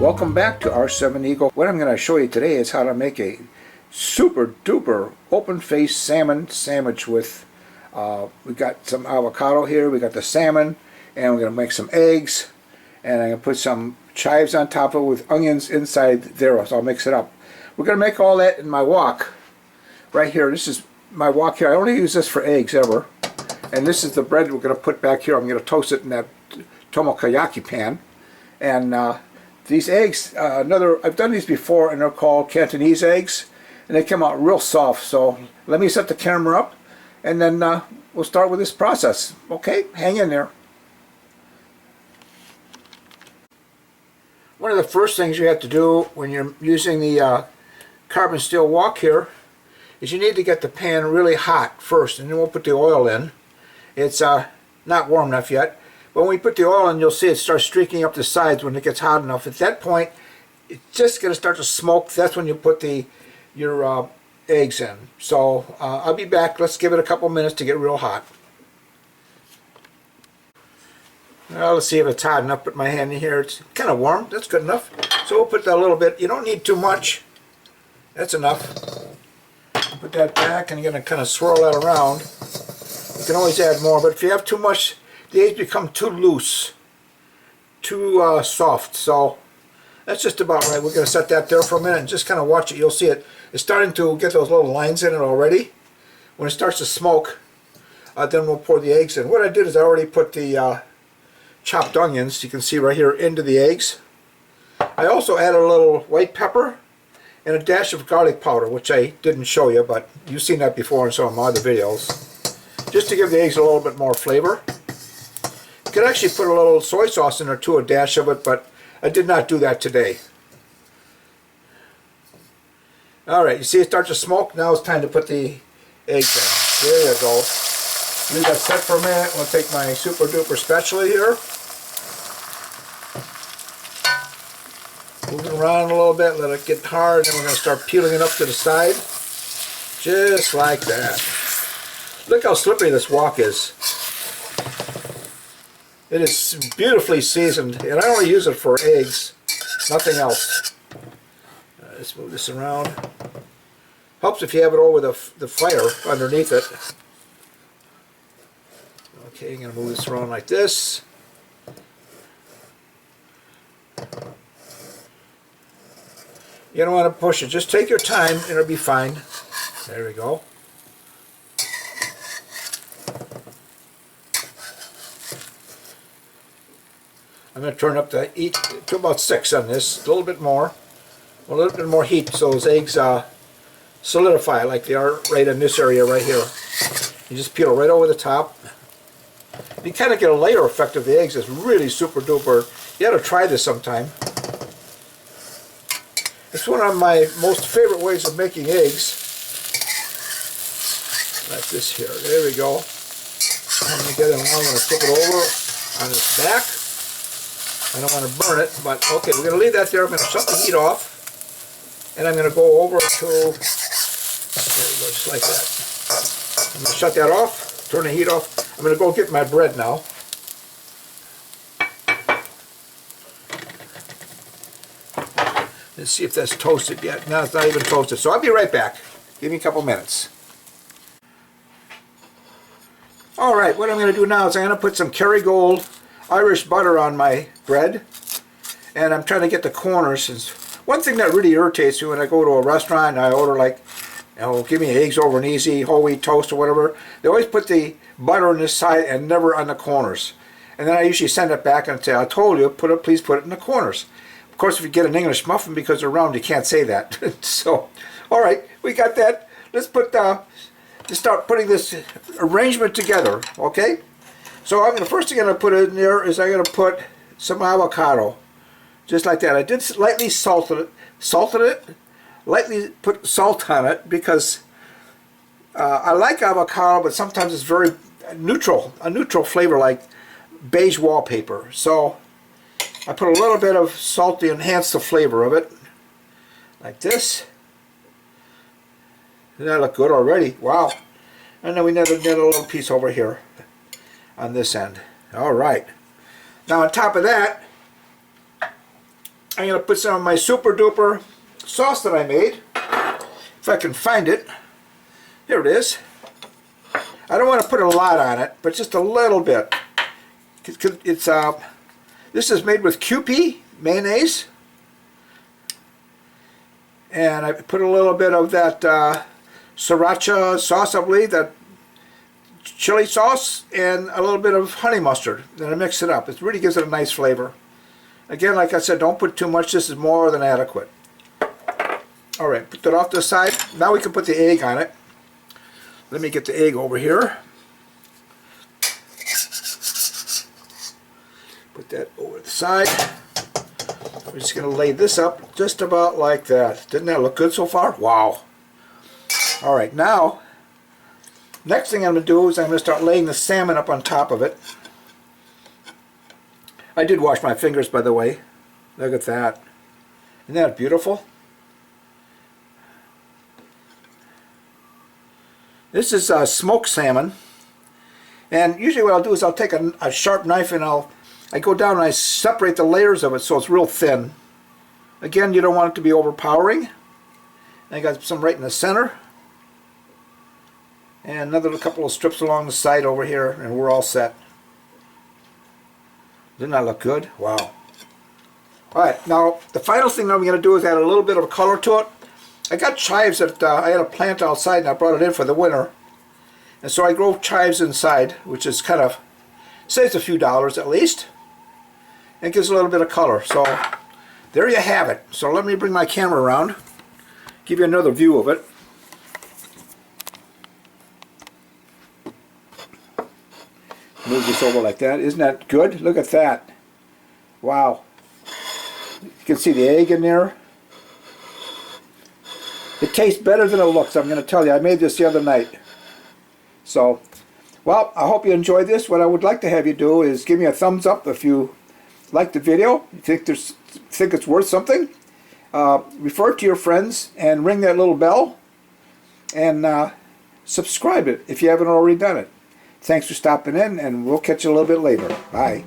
Welcome back to R7 Eagle. What I'm going to show you today is how to make a super duper open faced salmon sandwich with we got some avocado here, we got the salmon, and we're going to make some eggs, and I'm going to put some chives on top of it with onions inside there, so I'll mix it up. We're going to make all that in my wok right here. This is my wok here. I only use this for eggs ever, and this is the bread we're going to put back here. I'm going to toast it in that tomokoyaki pan. And these eggs, I've done these before, and they're called Cantonese eggs, and they come out real soft. So let me set the camera up, and then we'll start with this process. Okay, hang in there. One of the first things you have to do when you're using the carbon steel wok here is you need to get the pan really hot first, and then we'll put the oil in. It's not warm enough yet. But when we put the oil in, you'll see it starts streaking up the sides when it gets hot enough. At that point, it's just going to start to smoke. That's when you put your eggs in. So I'll be back. Let's give it a couple minutes to get real hot. Well, let's see if it's hot enough. Put my hand in here. It's kind of warm. That's good enough. So we'll put that a little bit. You don't need too much. That's enough. Put that back, and you're going to kind of swirl that around. You can always add more, but if you have too much, the eggs become too loose, too soft. So that's just about right. We're going to set that there for a minute and just kind of watch it. You'll see it. It's starting to get those little lines in it already. When it starts to smoke, then we'll pour the eggs in. What I did is I already put the chopped onions, you can see right here, into the eggs. I also added a little white pepper and a dash of garlic powder, which I didn't show you, but you've seen that before in some of my other videos, just to give the eggs a little bit more flavor. You could actually put a little soy sauce in there too, a dash of it, but I did not do that today. Alright, you see it start to smoke? Now it's time to put the eggs in. There you go. Leave that set for a minute. I'll take my super duper spatula here. Move it around a little bit, let it get hard, and then we're going to start peeling it up to the side. Just like that. Look how slippery this wok is. It is beautifully seasoned, and I only use it for eggs, nothing else. Let's move this around. Helps if you have it over the fire underneath it. Okay, I'm going to move this around like this. You don't want to push it. Just take your time, and it'll be fine. There we go. I'm going to turn up the heat to about 6 on this, a little bit more heat, so those eggs solidify like they are right in this area right here. You just peel it right over the top. You kind of get a layer effect of the eggs. It's really super duper. You got to try this sometime. It's one of my most favorite ways of making eggs. Like this here. There we go. I'm going to get it. I'm going to flip it over on its back. I don't want to burn it, but okay, we're going to leave that there. I'm going to shut the heat off, and I'm going to go over to, there we go, just like that. I'm going to shut that off, turn the heat off. I'm going to go get my bread now. Let's see if that's toasted yet. No, it's not even toasted, so I'll be right back. Give me a couple minutes. Alright, what I'm going to do now is I'm going to put some Kerrygold Irish butter on my bread, and I'm trying to get the corners. One thing that really irritates me when I go to a restaurant and I order, like, you know, give me eggs over an easy whole wheat toast or whatever, they always put the butter on this side and never on the corners. And then I usually send it back and say, I told you, please put it in the corners. Of course, if you get an English muffin, because they're round, you can't say that. So, alright, we got that. Let's start putting this arrangement together, okay? So first thing I'm going to put in there is I'm going to put some avocado, just like that. I did lightly salted it, lightly put salt on it because I like avocado, but sometimes it's very neutral, a neutral flavor like beige wallpaper. So I put a little bit of salt to enhance the flavor of it, like this. Doesn't that look good already? Wow. And then we need a little piece over here on this end. Alright. Now on top of that, I'm going to put some of my super duper sauce that I made. If I can find it. Here it is. I don't want to put a lot on it, but just a little bit. It's this is made with QP mayonnaise, and I put a little bit of that sriracha sauce, I believe, that chili sauce, and a little bit of honey mustard. Then I mix it up. It really gives it a nice flavor. Again, like I said, don't put too much. This is more than adequate. All right, put that off to the side. Now we can put the egg on it. Let me get the egg over here. Put that over the side. We're just going to lay this up just about like that. Didn't that look good so far? Wow. All right, now, next thing I'm going to do is I'm going to start laying the salmon up on top of it. I did wash my fingers, by the way. Look at that. Isn't that beautiful? This is smoked salmon, and usually what I'll do is I'll take a sharp knife and I go down and I separate the layers of it so it's real thin. Again, you don't want it to be overpowering. And I got some right in the center, and another couple of strips along the side over here, and we're all set. Didn't that look good? Wow. Alright, now the final thing I'm going to do is add a little bit of color to it. I got chives that I had a plant outside and I brought it in for the winter. And so I grow chives inside, which is kind of, saves a few dollars at least. And gives a little bit of color. So there you have it. So let me bring my camera around, give you another view of it. Move this over like that. Isn't that good? Look at that. Wow. You can see the egg in there. It tastes better than it looks, I'm going to tell you. I made this the other night. So, well, I hope you enjoyed this. What I would like to have you do is give me a thumbs up if you like the video, you think it's worth something. Refer to your friends and ring that little bell. And subscribe it if you haven't already done it. Thanks for stopping in, and we'll catch you a little bit later. Bye.